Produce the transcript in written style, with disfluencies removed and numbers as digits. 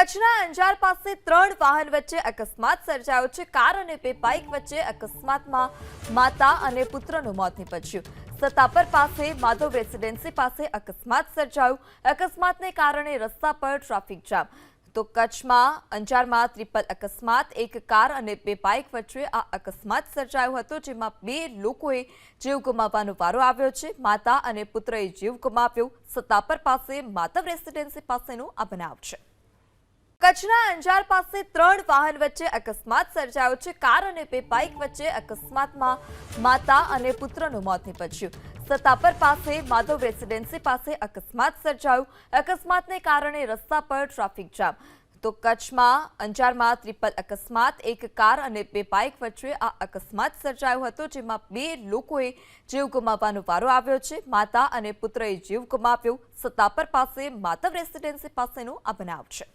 કચ્છના અંજાર પાસે 3 વાહન વચ્ચે અકસ્માત સર્જાયો છે। કાર અને 2 બાઇક વચ્ચે અકસ્માતમાં માતા અને પુત્રનું મોત નીપજ્યું। સતાપર પાસે માધવ રેસિડેન્સી પાસે અકસ્માત સર્જાયો। અકસ્માતને કારણે રસ્તા પર ટ્રાફિક જામ। તો કચ્છમાં અંજારમાં ટ્રિપલ અકસ્માત, એક કાર અને 2 બાઇક વચ્ચે આ અકસ્માત સર્જાયો હતો, જેમાં 2 લોકોએ જીવ ગુમાવવાનો વારો આવ્યો છે। માતા અને પુત્રએ જીવ ગુમાવ્યો। સતાપર પાસે માધવ રેસિડેન્સી પાસેનો આ બનાવ છે। કચ્છના અંજાર પાસે 3 વાહન વચ્ચે અકસ્માત સર્જાયો છે। કાર અને 2 બાઇક વચ્ચે અકસ્માતમાં માતા અને પુત્રનું મોત નીપજ્યું। સતાપર પાસે માધવ રેસિડેન્સી પાસે અકસ્માત સર્જાયો। અકસ્માતને કારણે રસ્તા પર ટ્રાફિક જામ। તો કચ્છમાં અંજારમાં ટ્રિપલ અકસ્માત, એક કાર અને 2 બાઇક વચ્ચે આ અકસ્માત સર્જાયો હતો, જેમાં 2 લોકોએ જીવ ગુમાવવાનો વારો આવ્યો છે। માતા અને પુત્રએ જીવ ગુમાવ્યો। સતાપર પાસે માધવ રેસિડેન્સી પાસેનો આ બનાવ છે।